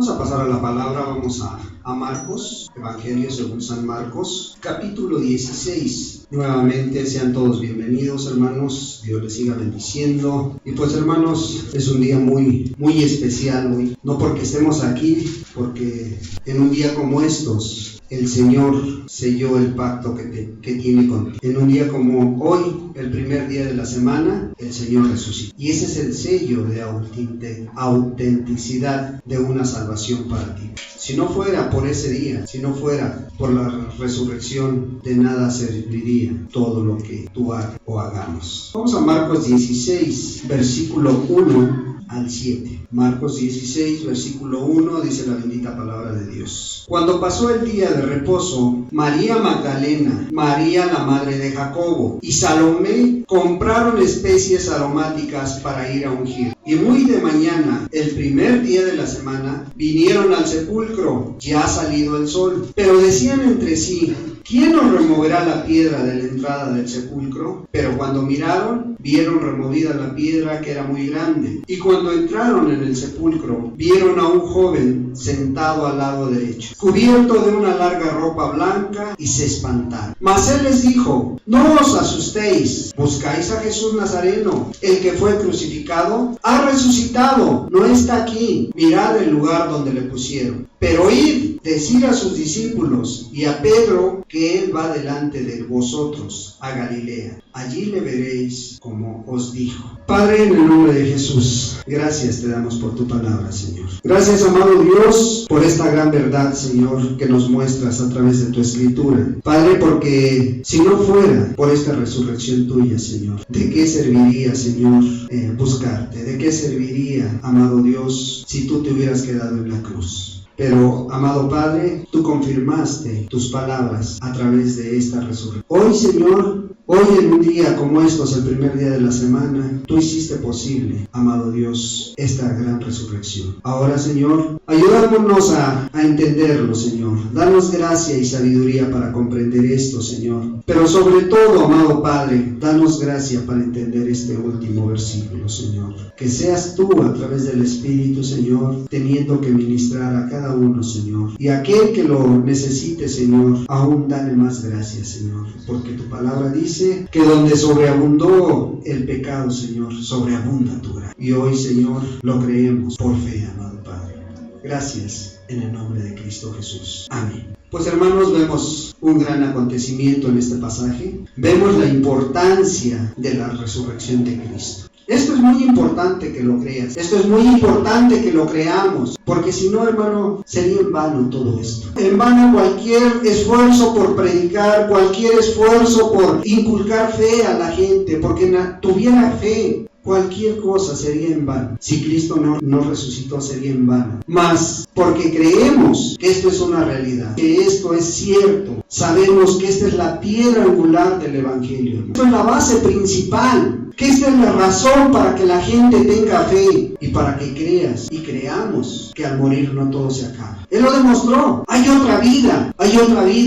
Vamos a pasar a la palabra, vamos a Marcos, Evangelio según San Marcos, capítulo 16. Nuevamente sean todos bienvenidos, hermanos, Dios les siga bendiciendo. Y pues, hermanos, es un día muy especial hoy, no porque estemos aquí, porque en un día como estos el Señor selló el pacto que tiene contigo. En un día como hoy, el primer día de la semana, el Señor resucitó. Y ese es el sello de autenticidad de una salvación para ti. Si no fuera por ese día, si no fuera por la resurrección, de nada serviría todo lo que tú hagas o hagamos. Vamos a Marcos 16, versículo 1 al 7. Marcos 16, versículo 1, dice la bendita palabra de Dios. Cuando pasó el día de reposo, María Magdalena, María la madre de Jacobo y Salomé compraron especies aromáticas para ir a ungir. Y muy de mañana, el primer día de la semana, vinieron al sepulcro, ya salido el sol. Pero decían entre sí: ¿quién nos removerá la piedra de la entrada del sepulcro? Pero cuando miraron, vieron removida la piedra, que era muy grande. Y cuando entraron en el sepulcro, vieron a un joven sentado al lado derecho, cubierto de una larga ropa blanca, y se espantaron. Mas él les dijo: no os asustéis, buscáis a Jesús Nazareno, el que fue crucificado. Ha resucitado, no está aquí. Mirad el lugar donde le pusieron. Pero id, decid a sus discípulos y a Pedro que él va delante de vosotros a Galilea. Allí le veréis como os dijo. Padre, en el nombre de Jesús, gracias te damos por tu palabra, Señor. Gracias, amado Dios, por esta gran verdad, Señor, que nos muestras a través de tu escritura. Padre, porque si no fuera por esta resurrección tuya, Señor, ¿de qué serviría, Señor, buscarte? ¿De qué serviría, amado Dios, si tú te hubieras quedado en la cruz? Pero, amado Padre, tú confirmaste tus palabras a través de esta resurrección. Hoy, Señor, hoy en un día como estos, el primer día de la semana, tú hiciste posible, amado Dios, esta gran resurrección. Ahora, Señor, ayúdanos a entenderlo, Señor. Danos gracia y sabiduría para comprender esto, Señor. Pero sobre todo, amado Padre, danos gracia para entender este último versículo, Señor. Que seas tú, a través del Espíritu, Señor, teniendo que ministrar a cada uno, Señor. Y aquel que lo necesite, Señor, aún dale más gracias, Señor. Porque tu palabra dice que donde sobreabundó el pecado, Señor, sobreabunda tu gracia. Y hoy, Señor, lo creemos por fe, amado Padre. Gracias en el nombre de Cristo Jesús. Amén. Pues, hermanos, vemos un gran acontecimiento en este pasaje. Vemos la importancia de la resurrección de Cristo. Esto es muy importante que lo creas. Esto es muy importante que lo creamos. Porque si no, hermano, sería en vano todo esto. En vano cualquier esfuerzo por predicar, cualquier esfuerzo por inculcar fe a la gente, porque tuviera fe. Cualquier cosa sería en vano. Si Cristo no resucitó, sería en vano. Mas, porque creemos que esto es una realidad, que esto es cierto, sabemos que esta es la piedra angular del Evangelio. Esto es la base principal. Que esta es la razón para que la gente tenga fe y para que creas y creamos que al morir no todo se acaba. Él lo demostró. Hay otra vida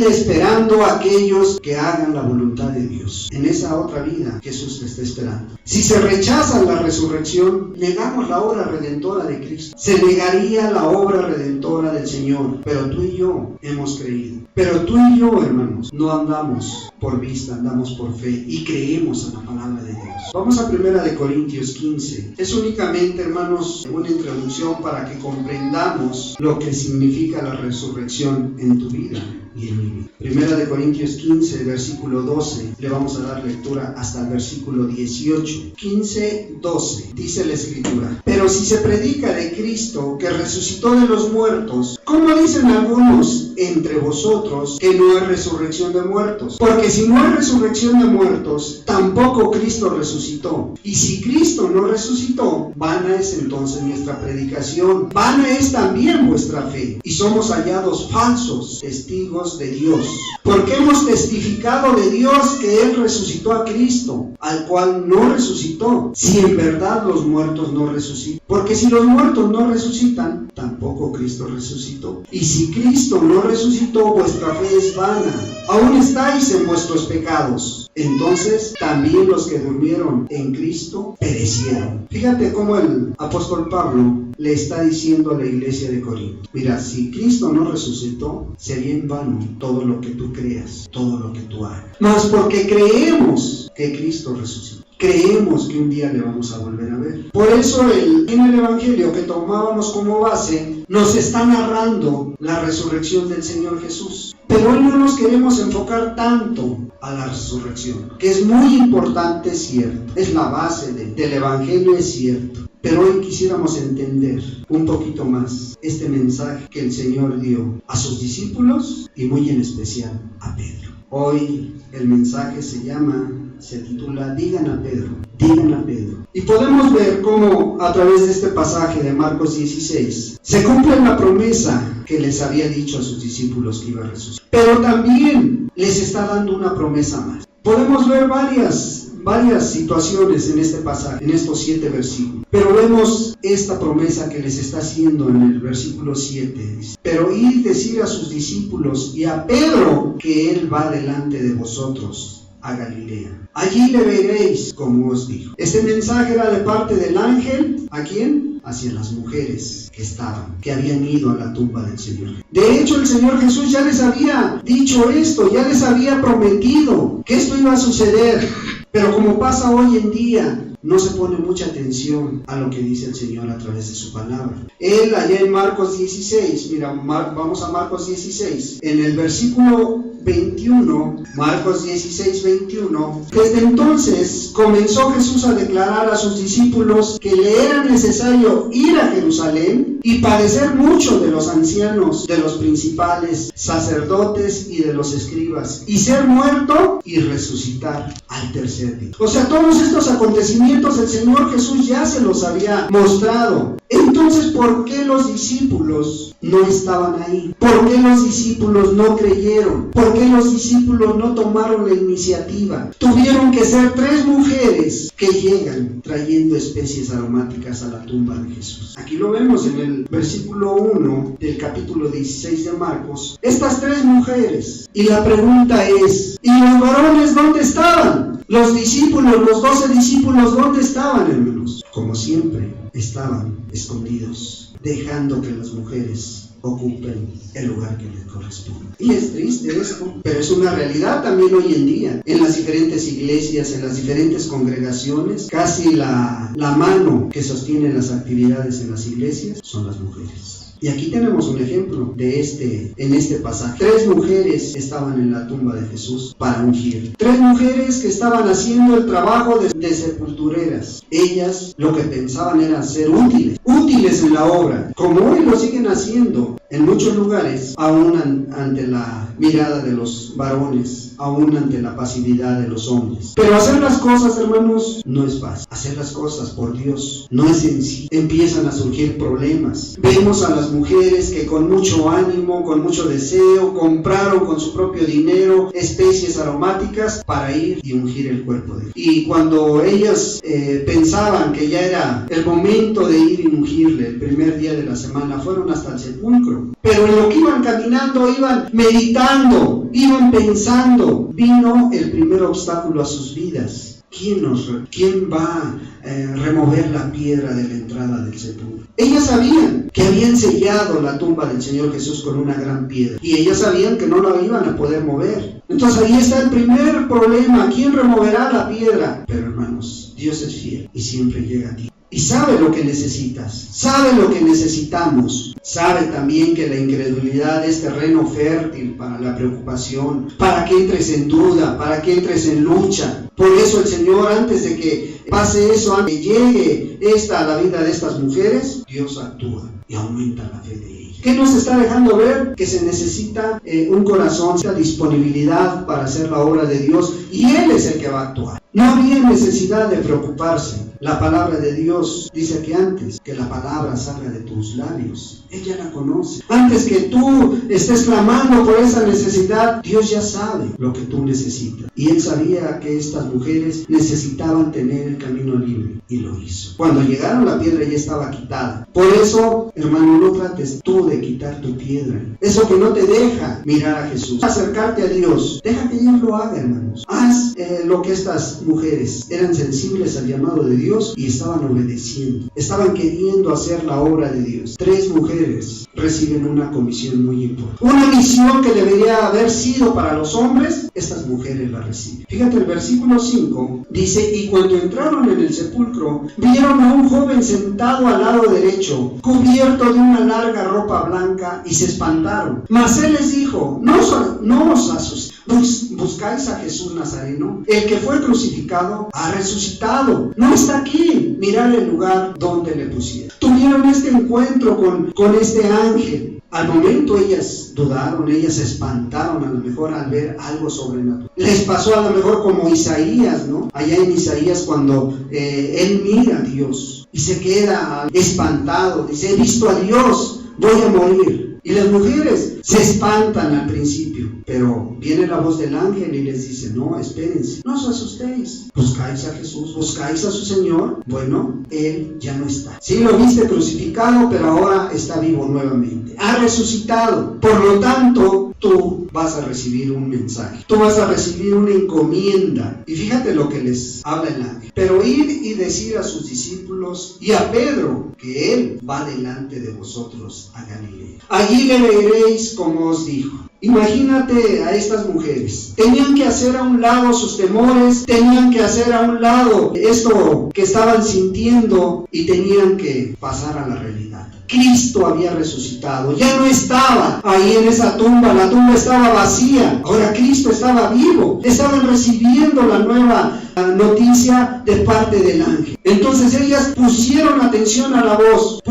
esperando a aquellos que hagan la voluntad de Dios. En esa otra vida Jesús te está esperando. Si se rechaza la resurrección, negamos la obra redentora de Cristo. Se negaría la obra redentora del Señor. Pero tú y yo hemos creído. Pero tú y yo, hermanos, no andamos por vista, andamos por fe y creemos en la palabra de Dios. Vamos a 1 Corintios 15. Es únicamente, hermanos, una introducción para que comprendamos lo que significa la resurrección en tu vida y en mi vida. 1 Corintios 15, versículo 12. Le vamos a dar lectura hasta el versículo 18. 15, 12. Dice la Escritura: pero si se predica de Cristo que resucitó de los muertos, ¿cómo dicen algunos entre vosotros que no hay resurrección de muertos? Porque si no hay resurrección de muertos, tampoco Cristo resucitó. Y si Cristo no resucitó, vana es entonces nuestra predicación, vana es también vuestra fe, y somos hallados falsos testigos de Dios. Porque hemos testificado de Dios que Él resucitó a Cristo, al cual no resucitó, si en verdad los muertos no resucitan. resucite. Porque si los muertos no resucitan, tampoco Cristo resucitó. Y si Cristo no resucitó, vuestra fe es vana. Aún estáis en vuestros pecados. Entonces también los que durmieron en Cristo perecieron. Fíjate cómo el apóstol Pablo le está diciendo a la iglesia de Corinto: mira, si Cristo no resucitó, sería en vano todo lo que tú creas, todo lo que tú hagas. Mas porque creemos que Cristo resucitó, creemos que un día le vamos a volver a ver. Por eso en el Evangelio que tomábamos como base, nos está narrando la resurrección del Señor Jesús. Pero hoy no nos queremos enfocar tanto a la resurrección, que es muy importante, es cierto. Es la base del Evangelio, es cierto. Pero hoy quisiéramos entender un poquito más este mensaje que el Señor dio a sus discípulos y muy en especial a Pedro. Hoy el mensaje se titula Digan a Pedro, digan a Pedro. Y podemos ver cómo a través de este pasaje de Marcos 16 se cumple la promesa que les había dicho a sus discípulos que iba a resucitar. Pero también les está dando una promesa más. Podemos ver varias situaciones en este pasaje, en estos 7 versículos. Pero vemos esta promesa que les está haciendo en el versículo 7. Pero id decir a sus discípulos y a Pedro que él va delante de vosotros a Galilea. Allí le veréis como os dijo. Este mensaje era de parte del ángel. ¿A quién? Hacia las mujeres que habían ido a la tumba del Señor. De hecho, el Señor Jesús ya les había dicho esto, ya les había prometido que esto iba a suceder. Pero como pasa hoy en día, no se pone mucha atención a lo que dice el Señor a través de su palabra. Él allá en Marcos 16, mira, vamos a Marcos 16, en el versículo 21, Marcos 16, 21, desde entonces comenzó Jesús a declarar a sus discípulos que le era necesario ir a Jerusalén y padecer mucho de los ancianos, de los principales sacerdotes y de los escribas, y ser muerto y resucitar al tercer día. O sea, todos estos acontecimientos el Señor Jesús ya se los había mostrado. Entonces, ¿por qué los discípulos no estaban ahí? ¿Por qué los discípulos no creyeron? ¿Por qué los discípulos no tomaron la iniciativa? Tuvieron que ser 3 mujeres que llegan trayendo especies aromáticas a la tumba de Jesús. Aquí lo vemos en el versículo 1 del capítulo 16 de Marcos. Estas 3 mujeres. Y la pregunta es, ¿y los varones dónde estaban? Los discípulos, los 12 discípulos, ¿dónde estaban, hermanos? Como siempre, estaban escondidos, dejando que las mujeres ocupen el lugar que les corresponde. Y es triste esto, pero es una realidad también hoy en día. En las diferentes iglesias, en las diferentes congregaciones, casi la mano que sostiene las actividades en las iglesias son las mujeres. Y aquí tenemos un ejemplo de en este pasaje. 3 mujeres estaban en la tumba de Jesús para ungir. 3 mujeres que estaban haciendo el trabajo de sepultureras. Ellas lo que pensaban era ser útiles en la obra, como hoy lo siguen haciendo en muchos lugares, aún ante la mirada de los varones, aún ante la pasividad de los hombres. Pero hacer las cosas, hermanos, no es fácil. Hacer las cosas por Dios no es sencillo. Empiezan a surgir problemas. Vemos a las mujeres que con mucho ánimo, con mucho deseo, compraron con su propio dinero especies aromáticas para ir y ungir el cuerpo de Jesús. Y cuando ellas pensaban que ya era el momento de ir y ungirle el primer día de la semana, fueron hasta el sepulcro. Pero en lo que iban caminando, iban meditando, iban pensando. Vino el primer obstáculo a sus vidas. ¿Quién va a remover la piedra de la entrada del sepulcro? Ellas sabían que habían sellado la tumba del Señor Jesús con una gran piedra, y ellas sabían que no la iban a poder mover. Entonces ahí está el primer problema. ¿Quién removerá la piedra? Pero hermanos, Dios es fiel y siempre llega a ti. Y sabe lo que necesitas, sabe lo que necesitamos, sabe también que la incredulidad es terreno fértil para la preocupación, para que entres en duda, para que entres en lucha. Por eso el Señor, antes de que pase eso, antes de que llegue a la vida de estas mujeres, Dios actúa y aumenta la fe de ellas. ¿Qué nos está dejando ver? Que se necesita un corazón, esta disponibilidad para hacer la obra de Dios, y Él es el que va a actuar. No había necesidad de preocuparse. La palabra de Dios dice que antes que la palabra salga de tus labios, Él ya la conoce. Antes que tú estés clamando por esa necesidad, Dios ya sabe lo que tú necesitas. Y Él sabía que estas mujeres necesitaban tener el camino libre, y lo hizo. Cuando llegaron, la piedra ya estaba quitada. Por eso, hermano, no trates tú de quitar tu piedra. Eso que no te deja mirar a Jesús, acercarte a Dios, deja que Dios lo haga, hermanos. Haz lo que estas mujeres eran sensibles al llamado de Dios y estaban obedeciendo, estaban queriendo hacer la obra de Dios. 3 mujeres reciben una comisión muy importante, una misión que debería haber sido para los hombres. Estas mujeres la reciben. Fíjate, el versículo 5 dice: y cuando entraron en el sepulcro, vieron a un joven sentado al lado derecho, cubierto de una larga ropa blanca, y se espantaron. Mas Él les dijo: no os asustéis. ¿Buscáis a Jesús Nazareno? El que fue crucificado ha resucitado. No está aquí. Mirad el lugar donde le pusieron. Tuvieron este encuentro con este ángel. Al momento ellas dudaron, ellas se espantaron a lo mejor al ver algo sobrenatural. Les pasó a lo mejor como Isaías, ¿no? Allá en Isaías, cuando él mira a Dios y se queda espantado. Dice: he visto a Dios, voy a morir. Y las mujeres se espantan al principio, pero viene la voz del ángel y les dice: no, espérense, no os asustéis. ¿Buscáis a Jesús? ¿Buscáis a su Señor? Bueno, Él ya no está. Sí, lo viste crucificado, pero ahora está vivo nuevamente. Ha resucitado. Por lo tanto, tú vas a recibir un mensaje. Tú vas a recibir una encomienda. Y fíjate lo que les habla el ángel: pero id y decir a sus discípulos y a Pedro que Él va delante de vosotros a Galilea. Allí le veréis como os dijo. Imagínate a estas mujeres. Tenían que hacer a un lado sus temores, tenían que hacer a un lado esto que estaban sintiendo y tenían que pasar a la realidad. Cristo había resucitado, ya no estaba ahí en esa tumba, la tumba estaba vacía, ahora Cristo estaba vivo. Estaban recibiendo la nueva noticia de parte del ángel. Entonces ellas pusieron atención a la voz,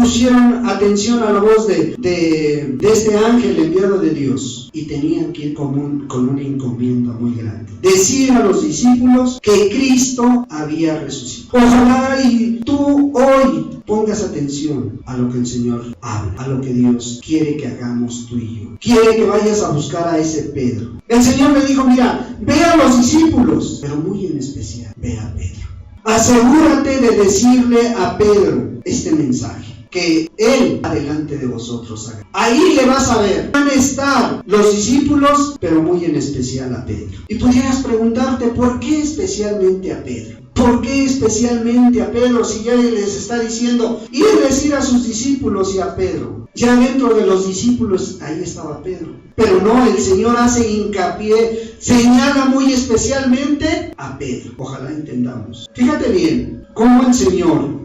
de este ángel enviado de Dios, y tenían que ir con una encomienda muy grande: decir a los discípulos que Cristo había resucitado. Ojalá y tú hoy pongas atención a lo que el Señor habla, a lo que Dios quiere que hagamos tú y yo. Quiere que vayas a buscar a ese Pedro. El Señor le dijo: mira, ve a los discípulos, pero muy en especial, ve a Pedro. Asegúrate de decirle a Pedro este mensaje, que Él va delante de vosotros. Ahí le vas a ver. Van a estar los discípulos, pero muy en especial a Pedro. Y pudieras preguntarte: ¿por qué especialmente a Pedro? ¿Por qué especialmente a Pedro si ya les está diciendo ir a decir a sus discípulos y a Pedro? Ya dentro de los discípulos ahí estaba Pedro. Pero no, el Señor hace hincapié, señala muy especialmente a Pedro. Ojalá entendamos. Fíjate bien cómo el Señor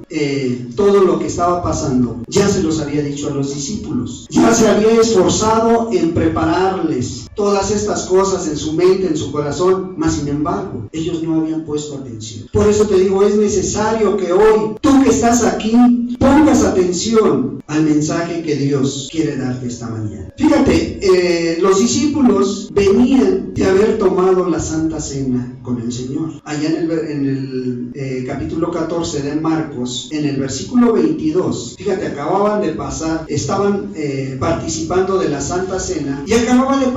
todo lo que estaba pasando ya se los había dicho a los discípulos. Ya se había esforzado en prepararles todas estas cosas en su mente, en su corazón, mas sin embargo ellos no habían puesto atención. Por eso te digo, es necesario que hoy, tú que estás aquí, pongas atención al mensaje que Dios quiere darte esta mañana. Fíjate, los discípulos venían de haber tomado la Santa Cena con el Señor. Allá en el capítulo 14 de Marcos, en el versículo 22, fíjate, acababan de pasar, estaban participando de la Santa Cena y acababa de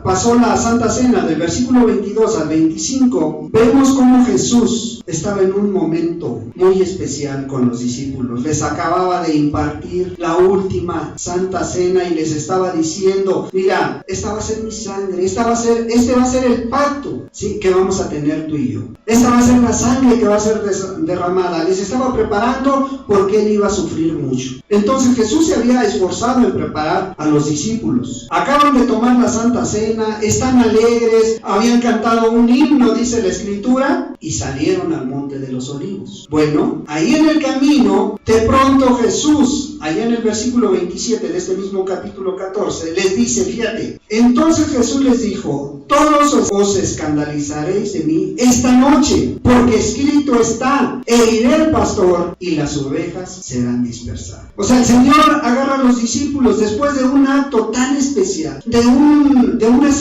pasó la Santa Cena. Del versículo 22 al 25 vemos cómo Jesús estaba en un momento muy especial con los discípulos. Les acababa de impartir la última Santa Cena y les estaba diciendo: mira, esta va a ser mi sangre, este va a ser el pacto, ¿sí?, que vamos a tener tú y yo. Esta va a ser la sangre que va a ser derramada. Les estaba preparando porque Él iba a sufrir mucho. Entonces Jesús se había esforzado en preparar a los discípulos. Acaban de tomar la Santa Cena, están alegres, habían cantado un himno, dice la Escritura, y salieron al Monte de los Olivos. Bueno, ahí en el camino, de pronto Jesús, allá en el versículo 27 de este mismo capítulo 14, les dice, fíjate, entonces Jesús les dijo: todos os escandalizaréis de mí esta noche, porque escrito está, heriré al pastor y las ovejas serán dispersadas. O sea, el Señor agarra a los discípulos después de un acto tan especial, de una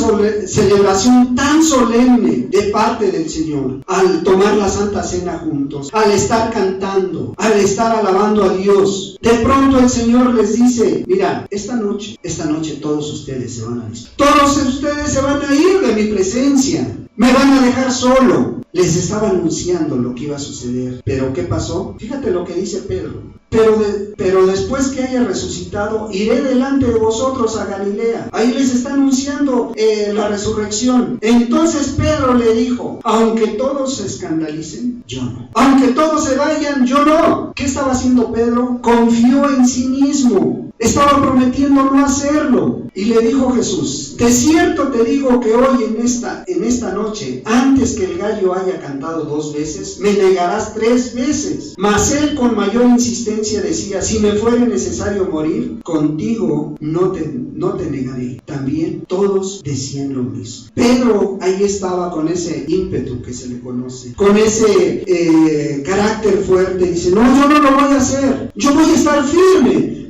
celebración tan solemne de parte del Señor, al tomar la Santa Cena juntos, al estar cantando, al estar alabando a Dios. De pronto el Señor les dice, mira, esta noche todos ustedes se van a ir. Todos ustedes se van a ir de mi presencia. Me van a dejar solo. Les estaba anunciando lo que iba a suceder. ¿Pero qué pasó? Fíjate lo que dice Pedro. Pero después que haya resucitado, iré delante de vosotros a Galilea. Ahí les está anunciando la resurrección. Entonces Pedro le dijo, aunque todos se escandalicen, yo no. Aunque todos se vayan, yo no. ¿Qué estaba haciendo Pedro? Confió en sí mismo. Estaba prometiendo no hacerlo. Y le dijo Jesús, de cierto te digo que hoy en esta noche, antes que el gallo haya cantado 2 veces, me negarás 3 veces. Mas él con mayor insistencia decía, si me fuere necesario morir, contigo no te negaré. También todos decían lo mismo. Pedro ahí estaba con ese ímpetu que se le conoce, con ese carácter fuerte. Dice, no, yo no lo voy a hacer. Yo voy a estar firme,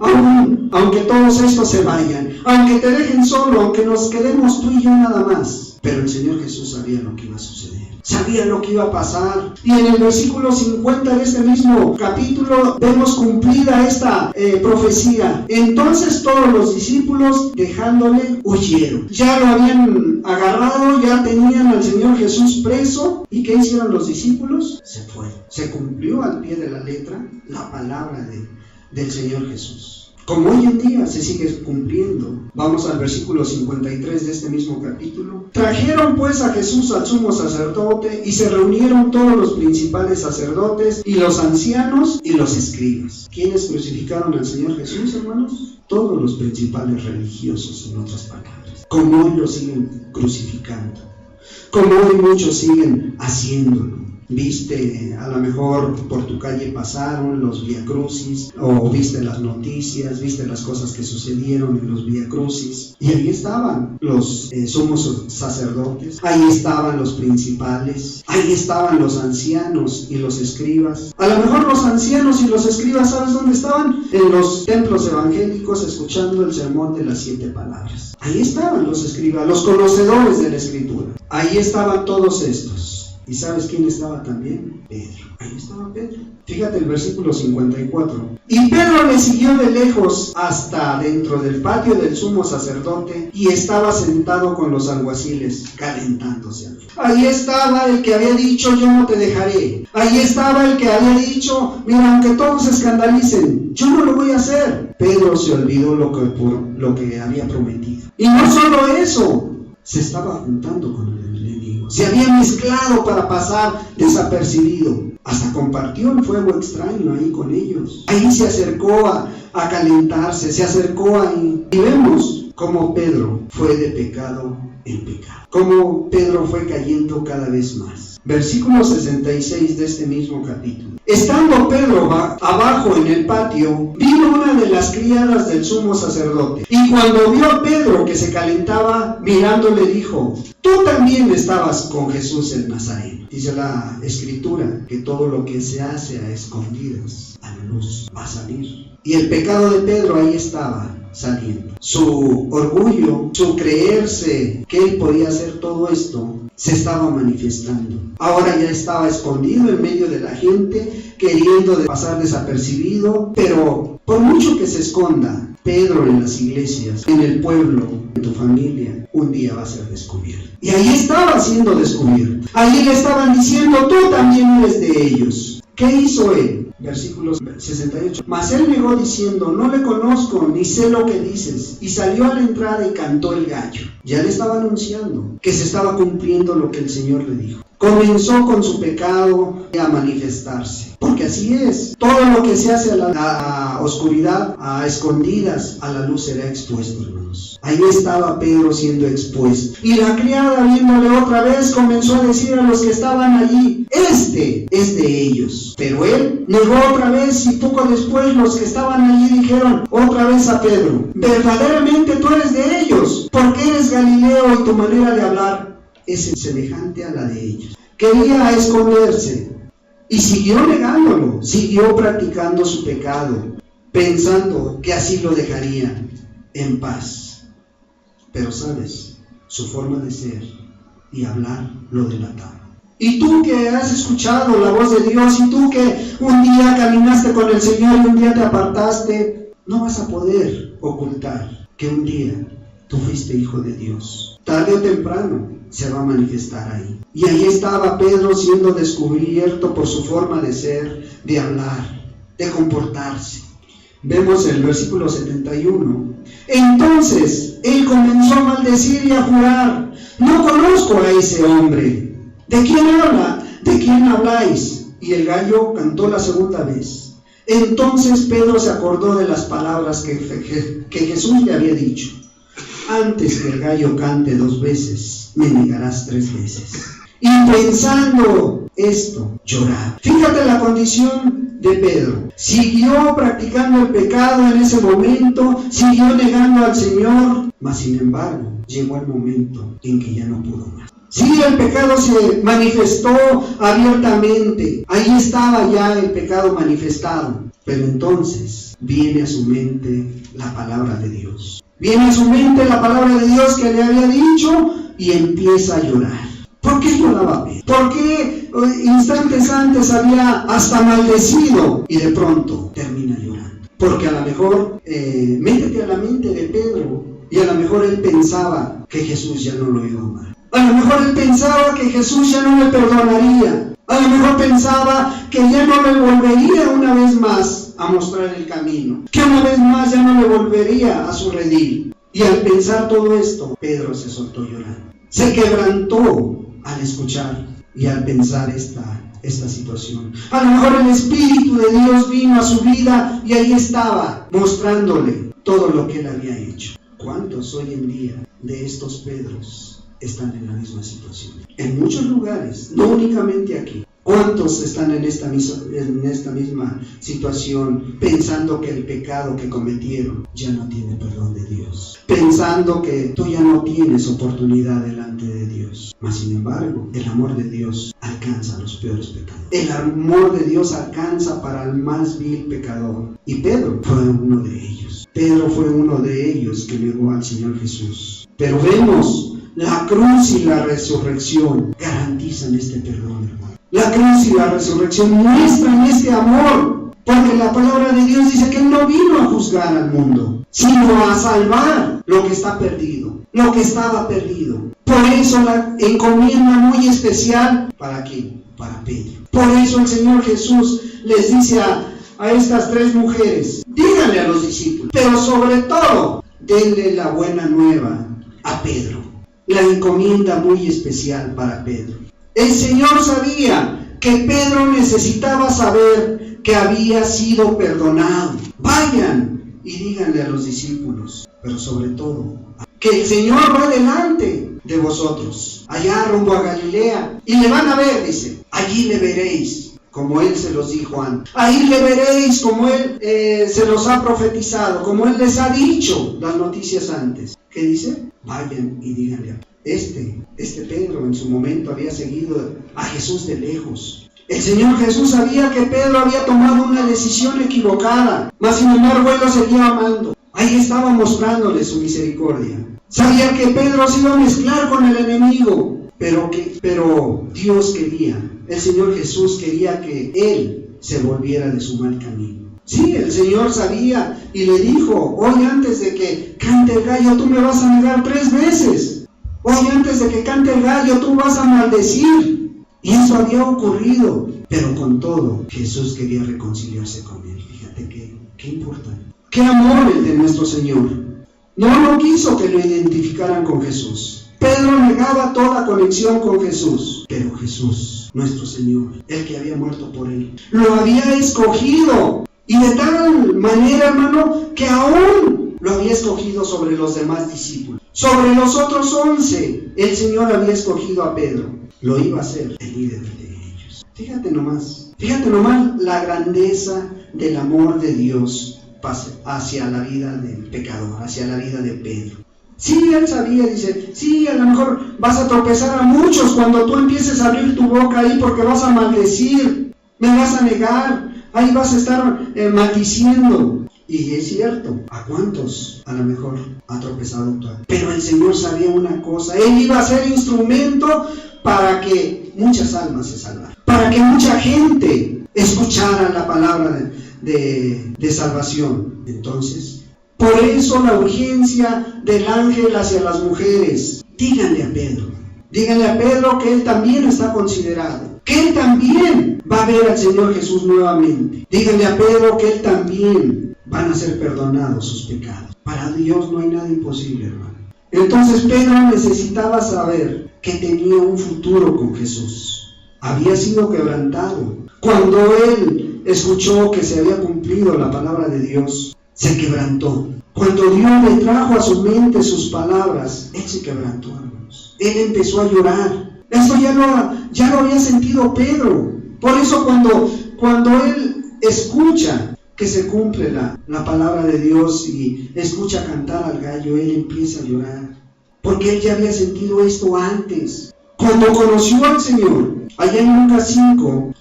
aunque todos estos se vayan, aunque te dejen solo, aunque nos quedemos tú y yo nada más. Pero el Señor Jesús sabía lo que iba a suceder, sabía lo que iba a pasar. Y en el versículo 50 de este mismo capítulo vemos cumplida esta profecía. Entonces todos los discípulos, dejándole, huyeron. Ya lo habían agarrado, ya tenían al Señor Jesús preso. ¿Y qué hicieron los discípulos? Se fueron. Se cumplió al pie de la letra la palabra del Señor Jesús, como hoy en día se sigue cumpliendo. Vamos al versículo 53 de este mismo capítulo. Trajeron pues a Jesús al sumo sacerdote, y se reunieron todos los principales sacerdotes y los ancianos y los escribas. ¿Quiénes crucificaron al Señor Jesús, hermanos? Todos los principales religiosos, en otras palabras. Como hoy lo siguen crucificando, como hoy muchos siguen haciéndolo. Viste, a lo mejor por tu calle pasaron los viacrucis, o viste las noticias, viste las cosas que sucedieron en los viacrucis, y ahí estaban los sumos sacerdotes, ahí estaban los principales, ahí estaban los ancianos y los escribas. A lo mejor los ancianos y los escribas, ¿sabes dónde estaban? En los templos evangélicos, escuchando el sermón de las 7 palabras. Ahí estaban los escribas, los conocedores de la Escritura. Ahí estaban todos estos. ¿Y sabes quién estaba también? Pedro. Ahí estaba Pedro. Fíjate el versículo 54. Y Pedro le siguió de lejos hasta dentro del patio del sumo sacerdote, y estaba sentado con los alguaciles, calentándose. Ahí estaba el que había dicho, yo no te dejaré. Ahí estaba el que había dicho, mira, aunque todos se escandalicen, yo no lo voy a hacer. Pedro se olvidó lo que había prometido. Y no solo eso, se estaba juntando con el enemigo. Se había mezclado para pasar desapercibido. Hasta compartió el fuego extraño ahí con ellos. Ahí se acercó a calentarse, se acercó ahí. Y vemos cómo Pedro fue de pecado en pecado. Cómo Pedro fue cayendo cada vez más. Versículo 66 de este mismo capítulo. Estando Pedro abajo en el patio, vino una de las criadas del sumo sacerdote, y cuando vio a Pedro que se calentaba, mirándole dijo, tú también estabas con Jesús el Nazareno. Dice la Escritura que todo lo que se hace a escondidas, a la luz, va a salir. Y el pecado de Pedro ahí estaba saliendo. Su orgullo, su creerse que él podía hacer todo esto, se estaba manifestando. Ahora ya estaba escondido en medio de la gente, queriendo pasar desapercibido, pero por mucho que se esconda Pedro en las iglesias, en el pueblo, en tu familia, un día va a ser descubierto. Y ahí estaba siendo descubierto. Ahí le estaban diciendo, tú también eres de ellos. ¿Qué hizo él? Versículo 68. Mas él negó diciendo, no le conozco, ni sé lo que dices. Y salió a la entrada y cantó el gallo. Ya le estaba anunciando que se estaba cumpliendo lo que el Señor le dijo. comenzó con su pecado a manifestarse. Porque así es, todo lo que se hace a la oscuridad, a escondidas, a la luz será expuesto, hermanos. Ahí estaba Pedro siendo expuesto. Y la criada, viéndole otra vez, comenzó a decir a los que estaban allí: este es de ellos. Pero él negó otra vez, y poco después los que estaban allí dijeron otra vez a Pedro: verdaderamente tú eres de ellos, porque eres Galileo y tu manera de hablar es semejante a la de ellos. Quería esconderse y siguió negándolo, siguió practicando su pecado, pensando que así lo dejaría en paz. Pero sabes, su forma de ser y hablar lo delataba. Y tú que has escuchado la voz de Dios, y tú que un día caminaste con el Señor y un día te apartaste, no vas a poder ocultar que un día tú fuiste hijo de Dios. Tarde o temprano se va a manifestar ahí. Y ahí estaba Pedro siendo descubierto por su forma de ser, de hablar, de comportarse. Vemos el versículo 71. Entonces él comenzó a maldecir y a jurar: no conozco a ese hombre. ¿De quién habla? ¿De quién habláis? Y el gallo cantó la segunda vez. Entonces Pedro se acordó de las palabras que Jesús le había dicho: antes que el gallo cante 2 veces, me negarás 3 veces. Y pensando esto, lloraba. Fíjate la condición de Pedro. Siguió practicando el pecado en ese momento, siguió negando al Señor, mas sin embargo, llegó el momento en que ya no pudo más. Sí, el pecado se manifestó abiertamente. Ahí estaba ya el pecado manifestado. Pero entonces viene a su mente la palabra de Dios. Viene a su mente la palabra de Dios que le había dicho y empieza a llorar. ¿Por qué lloraba Pedro? ¿Por qué instantes antes había hasta maldecido y de pronto termina llorando? Porque a lo mejor, métete a la mente de Pedro, y a lo mejor él pensaba que Jesús ya no lo iba a amar. A lo mejor él pensaba que Jesús ya no le perdonaría. A lo mejor pensaba que ya no le volvería una vez más a mostrar el camino, que una vez más ya no le volvería a su redil. Y al pensar todo esto, Pedro se soltó llorando. Se quebrantó al escuchar y al pensar esta situación. A lo mejor el Espíritu de Dios vino a su vida y ahí estaba, mostrándole todo lo que él había hecho. ¿Cuántos hoy en día de estos Pedros están en la misma situación? En muchos lugares, no únicamente aquí. ¿Cuántos están en esta misma situación, pensando que el pecado que cometieron ya no tiene perdón de Dios? Pensando que tú ya no tienes oportunidad delante de Dios. Mas sin embargo, el amor de Dios alcanza a los peores pecadores. El amor de Dios alcanza para el más vil pecador. Y Pedro fue uno de ellos. Pedro fue uno de ellos que negó al Señor Jesús. Pero vemos, la cruz y la resurrección garantizan este perdón, hermano. La cruz y la resurrección muestran este amor, porque la palabra de Dios dice que Él no vino a juzgar al mundo, sino a salvar lo que está perdido, lo que estaba perdido. Por eso la encomienda muy especial, ¿para quién? Para Pedro. Por eso el Señor Jesús les dice a estas 3 mujeres: díganle a los discípulos, pero sobre todo, denle la buena nueva a Pedro. La encomienda muy especial para Pedro. El Señor sabía que Pedro necesitaba saber que había sido perdonado. Vayan y díganle a los discípulos, pero sobre todo, que el Señor va delante de vosotros, allá rumbo a Galilea, y le van a ver, dice, allí le veréis, como Él se los dijo antes. Ahí le veréis como Él se los ha profetizado, como Él les ha dicho las noticias antes. ¿Qué dice? Vayan y díganle. Este Pedro en su momento había seguido a Jesús de lejos. El Señor Jesús sabía que Pedro había tomado una decisión equivocada, mas sin embargo Él lo seguía amando. Ahí estaba mostrándole su misericordia. Sabía que Pedro se iba a mezclar con el enemigo, pero Dios quería, el Señor Jesús quería que él se volviera de su mal camino. Sí, el Señor sabía y le dijo: hoy antes de que cante el gallo tú me vas a negar 3 veces. Hoy antes de que cante el gallo tú vas a maldecir. Y eso había ocurrido, pero con todo Jesús quería reconciliarse con él. Fíjate qué importante. Qué amor el de nuestro Señor. No quiso que lo identificaran con Jesús. Pedro negaba toda conexión con Jesús, pero Jesús, nuestro Señor, el que había muerto por él, lo había escogido, y de tal manera, hermano, que aún lo había escogido sobre los demás discípulos. Sobre los otros 11, el Señor había escogido a Pedro. Lo iba a hacer el líder de ellos. Fíjate nomás la grandeza del amor de Dios hacia la vida del pecador, hacia la vida de Pedro. Sí, él sabía, dice, sí, a lo mejor vas a tropezar a muchos cuando tú empieces a abrir tu boca ahí, porque vas a maldecir, me vas a negar, ahí vas a estar maldiciendo. Y es cierto, ¿a cuántos a lo mejor ha tropezado tú? Pero el Señor sabía una cosa, Él iba a ser instrumento para que muchas almas se salvaran, para que mucha gente escuchara la palabra de salvación. Entonces, por eso la urgencia del ángel hacia las mujeres. Díganle a Pedro que él también está considerado, que él también va a ver al Señor Jesús nuevamente. Díganle a Pedro que él también van a ser perdonados sus pecados. Para Dios no hay nada imposible, hermano. Entonces Pedro necesitaba saber que tenía un futuro con Jesús. Había sido quebrantado. Cuando él escuchó que se había cumplido la palabra de Dios, se quebrantó. Cuando Dios le trajo a su mente sus palabras, él se quebrantó, hermanos. Él empezó a llorar. Eso ya lo había sentido Pedro. Por eso cuando él escucha que se cumple la palabra de Dios y escucha cantar al gallo, él empieza a llorar. Porque él ya había sentido esto antes. Cuando conoció al Señor, allá en Lucas 5,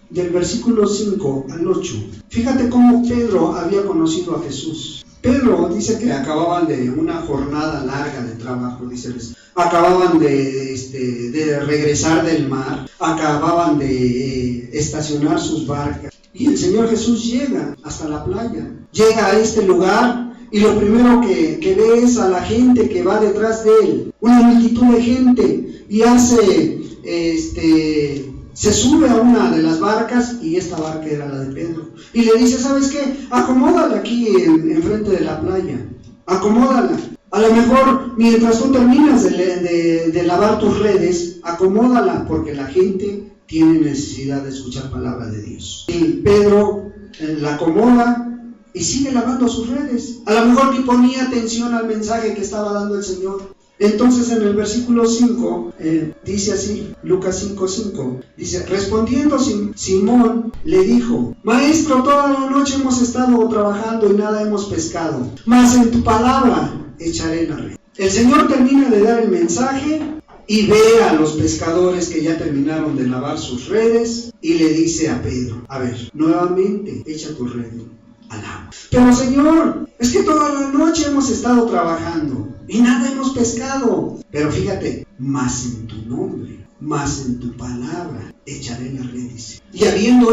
del versículo 5 al 8. Fíjate cómo Pedro había conocido a Jesús. Pedro dice que acababan de una jornada larga de trabajo, acababan de regresar del mar, acababan de estacionar sus barcas. Y el Señor Jesús llega hasta la playa, llega a este lugar, y lo primero que ve es a la gente que va detrás de él, una multitud de gente, y se sube a una de las barcas, y esta barca era la de Pedro, y le dice, ¿sabes qué? Acomódala aquí enfrente de la playa, acomódala. A lo mejor mientras tú terminas de lavar tus redes, acomódala, porque la gente tiene necesidad de escuchar palabra de Dios. Y Pedro la acomoda y sigue lavando sus redes. A lo mejor ni ponía atención al mensaje que estaba dando el Señor. Entonces en el versículo 5 dice así, Lucas 5:5, dice, respondiendo Simón le dijo, Maestro, toda la noche hemos estado trabajando y nada hemos pescado, mas en tu palabra echaré la red. El Señor termina de dar el mensaje y ve a los pescadores que ya terminaron de lavar sus redes y le dice a Pedro, a ver, nuevamente echa tu red al agua. Pero Señor, es que toda la noche hemos estado trabajando y nada hemos pescado. Pero fíjate, más en tu nombre, más en tu palabra echaré la red. Y habiendo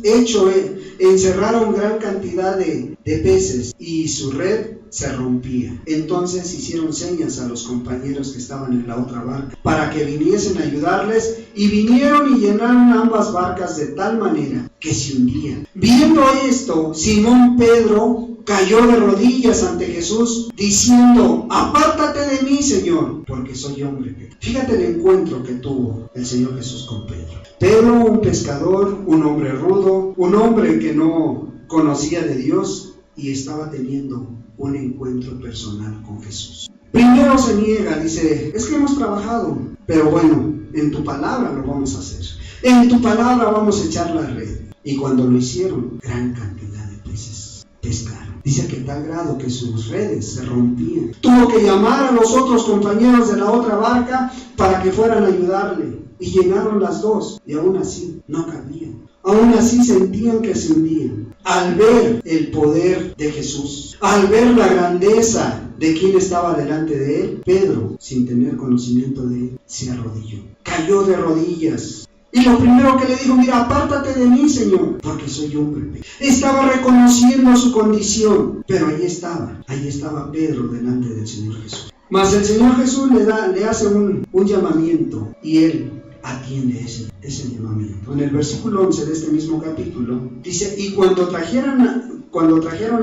hecho, encerraron gran cantidad de peces y su red se rompía. Entonces hicieron señas a los compañeros que estaban en la otra barca para que viniesen a ayudarles, y vinieron y llenaron ambas barcas de tal manera que se hundían. Viendo esto, Simón Pedro cayó de rodillas ante Jesús diciendo, apártate de mí, Señor, porque soy hombre pecador. Fíjate el encuentro que tuvo el Señor Jesús con Pedro. Pedro, un pescador, un hombre rudo, un hombre que no conocía de Dios, y estaba teniendo un encuentro personal con Jesús. Primero se niega, dice, es que hemos trabajado, pero bueno, en tu palabra lo vamos a hacer. En tu palabra vamos a echar la red. Y cuando lo hicieron, gran cantidad de peces pescaron. Dice que tal grado que sus redes se rompían. Tuvo que llamar a los otros compañeros de la otra barca para que fueran a ayudarle. Y llenaron las dos, y aún así no cabían. Aún así sentían que se hundían. Al ver el poder de Jesús, al ver la grandeza de quien estaba delante de él, Pedro, sin tener conocimiento de él, se arrodilló, cayó de rodillas. Y lo primero que le dijo, mira, apártate de mí, Señor, porque soy hombre. Estaba reconociendo su condición, pero ahí estaba Pedro delante del Señor Jesús. Mas el Señor Jesús le hace un llamamiento, y él atiende ese llamamiento. En el versículo 11 de este mismo capítulo dice, y cuando trajeron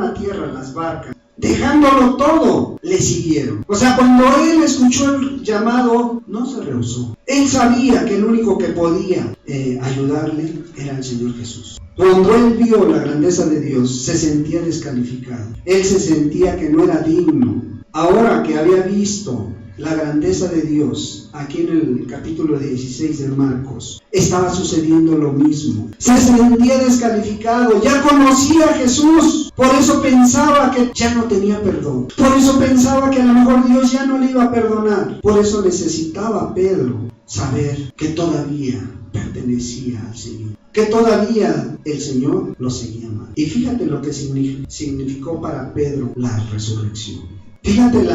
a tierra las barcas, dejándolo todo, le siguieron. O sea, cuando él escuchó el llamado, no se rehusó. Él sabía que el único que podía ayudarle era el Señor Jesús. Cuando él vio la grandeza de Dios, se sentía descalificado. Él se sentía que no era digno. Ahora que había visto la grandeza de Dios, aquí en el capítulo 16 de Marcos, estaba sucediendo lo mismo. Se sentía descalificado, ya conocía a Jesús, por eso pensaba que ya no tenía perdón. Por eso pensaba que a lo mejor Dios ya no le iba a perdonar. Por eso necesitaba Pedro saber que todavía pertenecía al Señor, que todavía el Señor lo seguía amando. Y fíjate lo que significó para Pedro la resurrección. Fíjate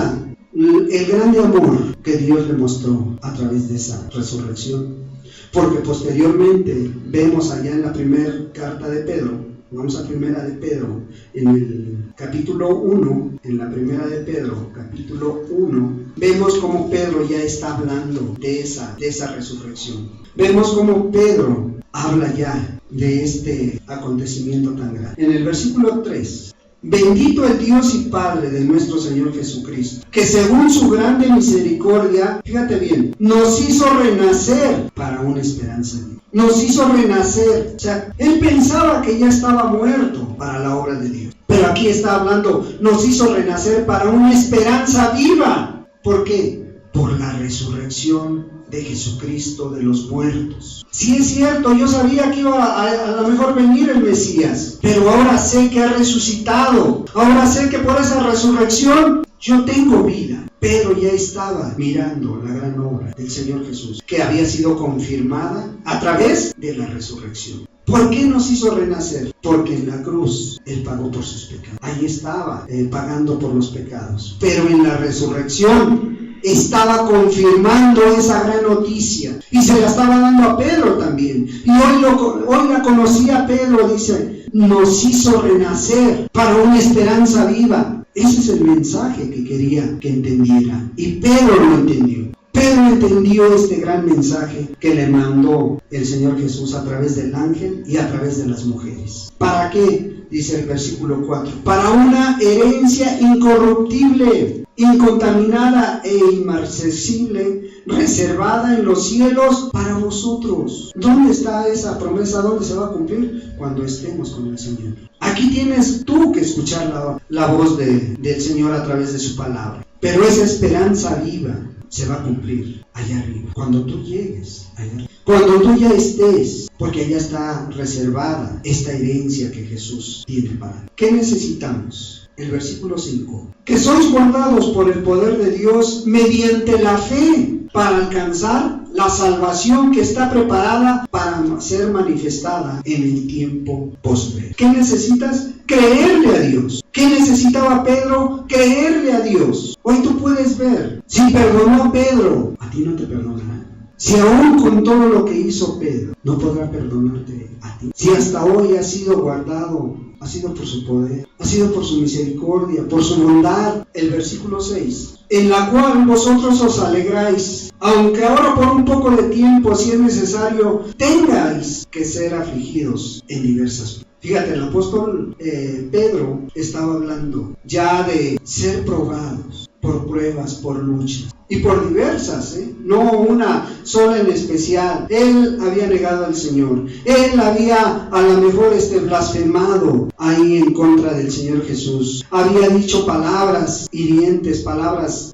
el grande amor que Dios le mostró a través de esa resurrección. Porque posteriormente vemos allá en la primera carta de Pedro, vamos a primera de Pedro, en el capítulo 1, en la primera de Pedro, capítulo 1, vemos cómo Pedro ya está hablando de esa resurrección. Vemos cómo Pedro habla ya de este acontecimiento tan grande. En el versículo 3, bendito el Dios y Padre de nuestro Señor Jesucristo, que según su grande misericordia, fíjate bien, nos hizo renacer para una esperanza viva. Nos hizo renacer. O sea, él pensaba que ya estaba muerto para la obra de Dios. Pero aquí está hablando, nos hizo renacer para una esperanza viva. ¿Por qué? Por la resurrección de Jesucristo de los muertos. Sí, es cierto, yo sabía que iba a lo mejor venir el Mesías, pero ahora sé que ha resucitado. Ahora sé que por esa resurrección yo tengo vida. Pedro ya estaba mirando la gran obra del Señor Jesús, que había sido confirmada a través de la resurrección. ¿Por qué nos hizo renacer? Porque en la cruz Él pagó por sus pecados. Ahí estaba pagando por los pecados. Pero en la resurrección estaba confirmando esa gran noticia y se la estaba dando a Pedro también. Y hoy la conocía Pedro, dice, nos hizo renacer para una esperanza viva. Ese es el mensaje que quería que entendiera. Y Pedro lo entendió. Pedro entendió este gran mensaje que le mandó el Señor Jesús a través del ángel y a través de las mujeres. ¿Para qué? Dice el versículo 4. Para una herencia incorruptible, incontaminada e inmarcesible, reservada en los cielos para vosotros. ¿Dónde está esa promesa? ¿Dónde se va a cumplir? Cuando estemos con el Señor. Aquí tienes tú que escuchar la voz del Señor a través de su palabra. Pero esa esperanza viva se va a cumplir allá arriba, cuando tú llegues allá arriba, cuando tú ya estés, porque allá está reservada esta herencia que Jesús tiene para. ¿Qué necesitamos? El versículo 5, que sois guardados por el poder de Dios mediante la fe para alcanzar la salvación que está preparada para ser manifestada en el tiempo posterior. ¿Qué necesitas? Creerle a Dios. ¿Qué necesitaba Pedro? Creerle a Dios. Hoy tú puedes ver, si perdonó a Pedro, a ti no te perdonará. Si aún con todo lo que hizo Pedro, no podrá perdonarte a ti. Si hasta hoy has sido guardado, ha sido por su poder, ha sido por su misericordia, por su bondad. El versículo 6, en la cual vosotros os alegráis, aunque ahora por un poco de tiempo, si es necesario, tengáis que ser afligidos en diversas formas. Fíjate, el apóstol Pedro estaba hablando ya de ser probados por pruebas, por luchas, y por diversas, no una sola en especial. Él había negado al Señor, él había a lo mejor blasfemado ahí en contra del Señor Jesús, había dicho palabras hirientes, palabras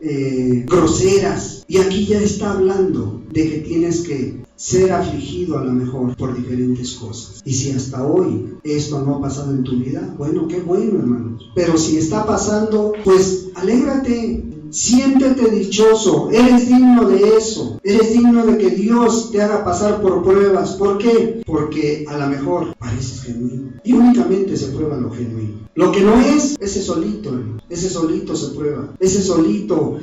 groseras, y aquí ya está hablando de que tienes que ser afligido a lo mejor por diferentes cosas. Y si hasta hoy esto no ha pasado en tu vida, bueno, qué bueno, hermanos. Pero si está pasando, pues alégrate, siéntete dichoso, eres digno de eso, eres digno de que Dios te haga pasar por pruebas. ¿Por qué? Porque a lo mejor pareces genuino y únicamente se prueba lo genuino. Lo que no es, ese solito, hermano, ese solito se prueba, ese solito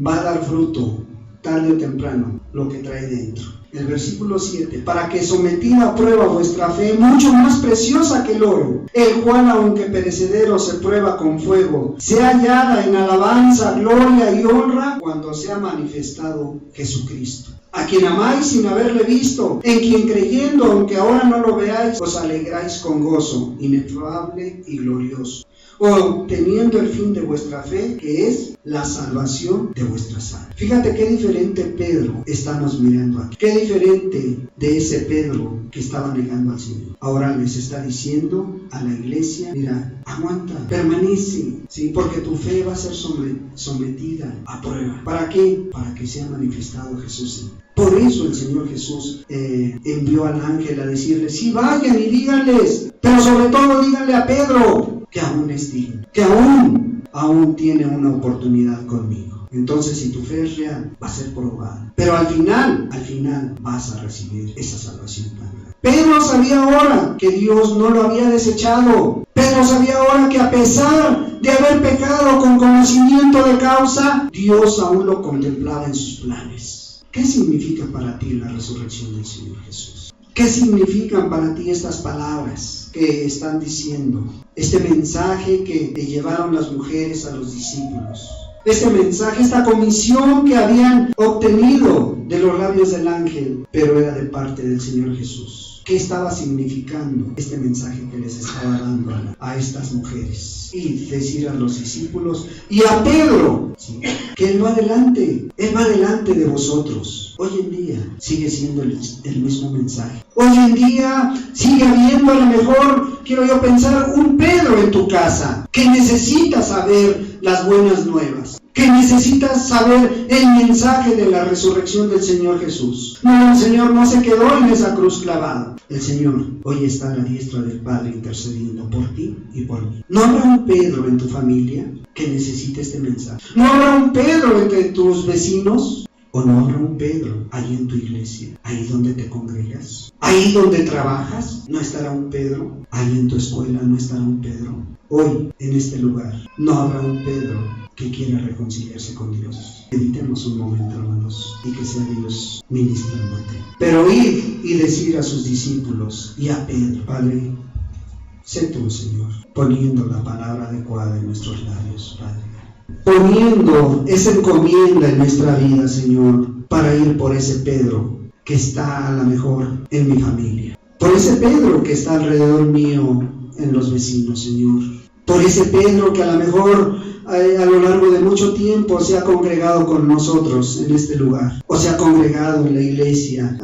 va a dar fruto tarde o temprano lo que trae dentro. El versículo 7, para que sometida a prueba vuestra fe, mucho más preciosa que el oro, el cual aunque perecedero se prueba con fuego, sea hallada en alabanza, gloria y honra cuando sea manifestado Jesucristo, a quien amáis sin haberle visto, en quien creyendo, aunque ahora no lo veáis, os alegráis con gozo inefable y glorioso, o teniendo el fin de vuestra fe, que es la salvación de vuestras almas. Fíjate qué diferente Pedro estamos mirando aquí. Qué diferente de ese Pedro que estaba negando al Señor. Ahora les está diciendo a la iglesia, mira, aguanta, permanece, ¿sí? Porque tu fe va a ser sometida a prueba. ¿Para qué? Para que sea manifestado Jesús en ti. Por eso el Señor Jesús envió al ángel a decirle, sí, vayan y díganles, pero sobre todo díganle a Pedro que aún es digno, que aún tiene una oportunidad conmigo. Entonces, si tu fe es real, va a ser probada. Pero al final vas a recibir esa salvación tan grande. Pedro sabía ahora que Dios no lo había desechado. Pedro sabía ahora que a pesar de haber pecado con conocimiento de causa, Dios aún lo contemplaba en sus planes. ¿Qué significa para ti la resurrección del Señor Jesús? ¿Qué significan para ti estas palabras que están diciendo? Este mensaje que le llevaron las mujeres a los discípulos. Este mensaje, esta comisión que habían obtenido de los labios del ángel, pero era de parte del Señor Jesús. ¿Qué estaba significando este mensaje que les estaba dando a estas mujeres? Y decir a los discípulos y a Pedro, ¿sí?, que Él va adelante de vosotros. Hoy en día sigue siendo el mismo mensaje. Hoy en día sigue habiendo, a lo mejor, quiero yo pensar, un Pedro en tu casa que necesita saber las buenas nuevas, que necesitas saber el mensaje de la resurrección del Señor Jesús. No, el Señor no se quedó en esa cruz clavado. El Señor hoy está a la diestra del Padre intercediendo por ti y por mí. ¿No habrá un Pedro en tu familia que necesite este mensaje? ¿No habrá un Pedro entre tus vecinos? ¿O no habrá un Pedro ahí en tu iglesia, ahí donde te congregas, ahí donde trabajas? ¿No estará un Pedro? Ahí en tu escuela no estará un Pedro. Hoy, en este lugar, no habrá un Pedro que quiera reconciliarse con Dios. Meditemos un momento, hermanos, y que sea Dios ministrándote. Pero ir y decir a sus discípulos y a Pedro, Padre, sé tú, Señor, poniendo la palabra adecuada en nuestros labios, Padre. Poniendo esa encomienda en nuestra vida, Señor, para ir por ese Pedro que está a lo mejor en mi familia. Por ese Pedro que está alrededor mío en los vecinos, Señor. Por ese Pedro que a lo mejor a lo largo de mucho tiempo se ha congregado con nosotros en este lugar, o se ha congregado en la iglesia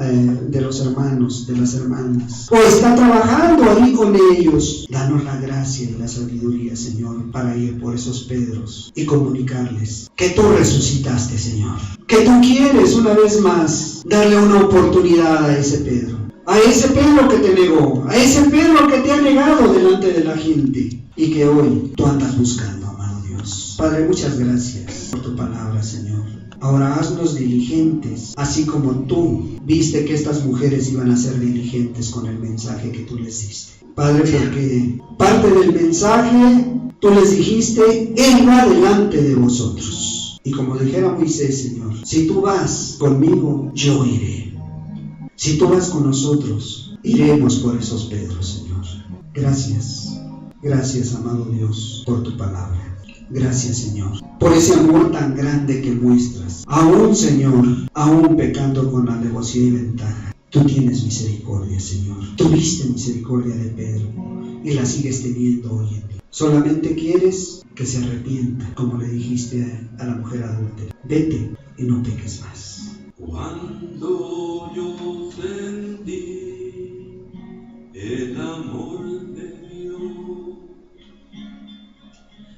de los hermanos, de las hermanas, o está trabajando ahí con ellos. Danos la gracia y la sabiduría, Señor, para ir por esos Pedros y comunicarles que tú resucitaste, Señor, que tú quieres una vez más darle una oportunidad a ese Pedro. A ese Pedro que te negó, a ese Pedro que te ha negado delante de la gente y que hoy tú andas buscando, amado Dios. Padre, muchas gracias por tu palabra, Señor. Ahora haznos diligentes, así como tú viste que estas mujeres iban a ser diligentes con el mensaje que tú les diste. Padre, porque parte del mensaje tú les dijiste, Él va delante de vosotros. Y como dijera Moisés, Señor, si tú vas conmigo, yo iré. Si tú vas con nosotros, iremos por esos Pedros, Señor. Gracias, amado Dios, por tu palabra. Gracias, Señor, por ese amor tan grande que muestras. Aún, Señor, aún pecando con alevosía y ventaja, tú tienes misericordia, Señor. Tuviste misericordia de Pedro y la sigues teniendo hoy en día. Solamente quieres que se arrepienta, como le dijiste a la mujer adúltera. Vete y no peques más. Cuando yo sentí el amor de Dios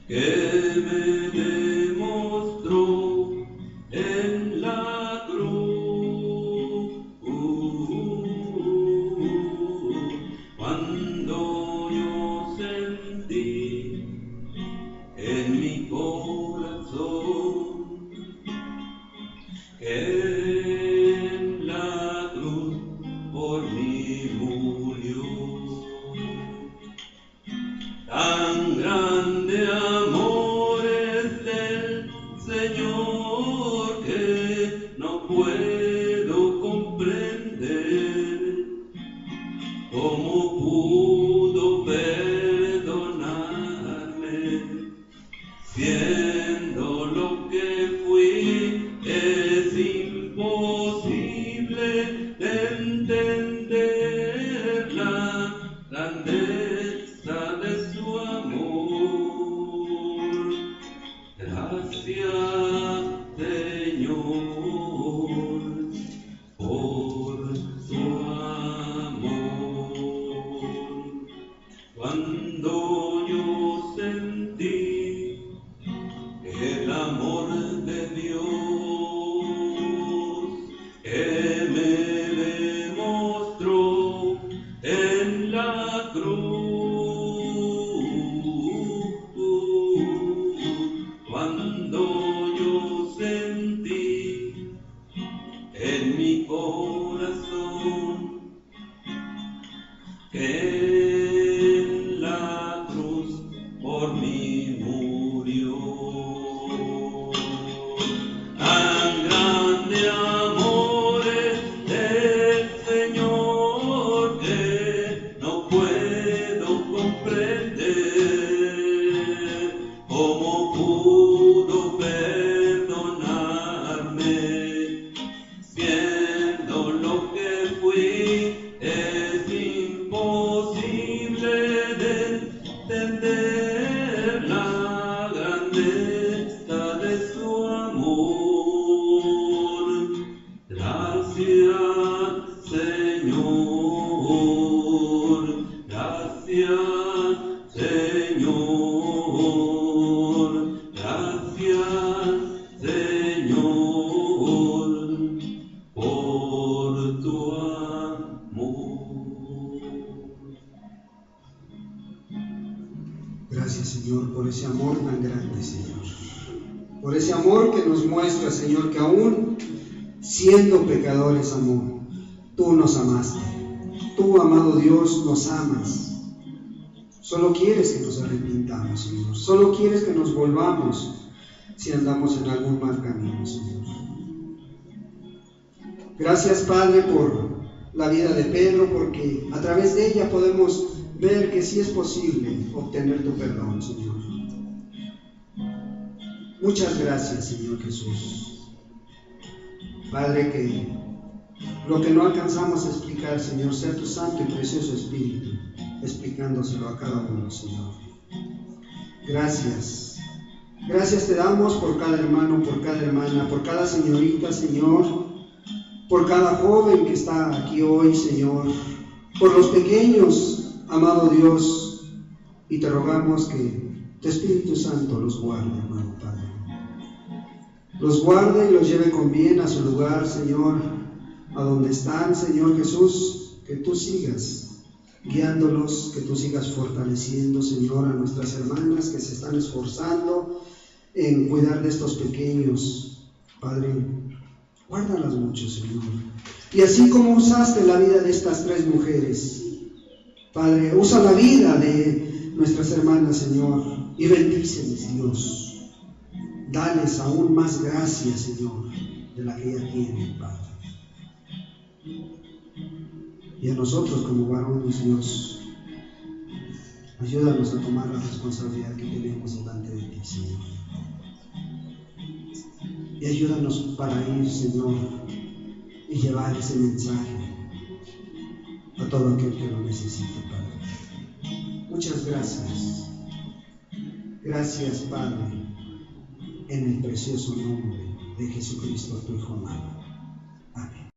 que me demostró en la cruz, cuando yo sentí en mi corazón que tan grande amor es del Señor que no puedo comprender cómo pudo perdonarme, siendo lo que fui. Es imposible de entender la grandeza de su amor. mí murió. Tan grande amor es del Señor que no puedo comprender cómo pudo perdonarme, siendo lo que fui. Es imposible de entender la grandeza de su amor. Gracias, Señor. Gracias, Señor. Gracias, Señor, por tu amor. Gracias, Señor, por ese amor tan grande, Señor. Por ese amor que nos muestra, Señor, que aún siendo pecadores, amor, tú nos amaste. Tú, amado Dios, nos amas. Solo quieres que nos arrepintamos, Señor. Solo quieres que nos volvamos si andamos en algún mal camino, Señor. Gracias, Padre, por la vida de Pedro, porque a través de ella podemos ver que sí es posible obtener tu perdón, Señor. Muchas gracias, Señor Jesús. Padre, que lo que no alcanzamos a explicar, Señor, sea tu santo y precioso Espíritu explicándoselo a cada uno, Señor. Gracias. Gracias te damos por cada hermano, por cada hermana, por cada señorita, Señor, por cada joven que está aquí hoy, Señor, por los pequeños, amado Dios, y te rogamos que tu Espíritu Santo los guarde, amado Padre. Los guarde y los lleve con bien a su lugar, Señor, a donde están, Señor Jesús, que tú sigas guiándolos, que tú sigas fortaleciendo, Señor, a nuestras hermanas que se están esforzando en cuidar de estos pequeños. Padre, guárdalas mucho, Señor. Y así como usaste la vida de estas tres mujeres, Padre, usa la vida de nuestras hermanas, Señor, y bendíceles, Dios. Dales aún más gracia, Señor, de la que ya tienen, Padre. Y a nosotros como varones, Dios, ayúdanos a tomar la responsabilidad que tenemos delante de ti, Señor. Y ayúdanos para ir, Señor, y llevar ese mensaje a todo aquel que lo necesite, Padre. Muchas gracias. Gracias, Padre, en el precioso nombre de Jesucristo, tu Hijo amado. Amén.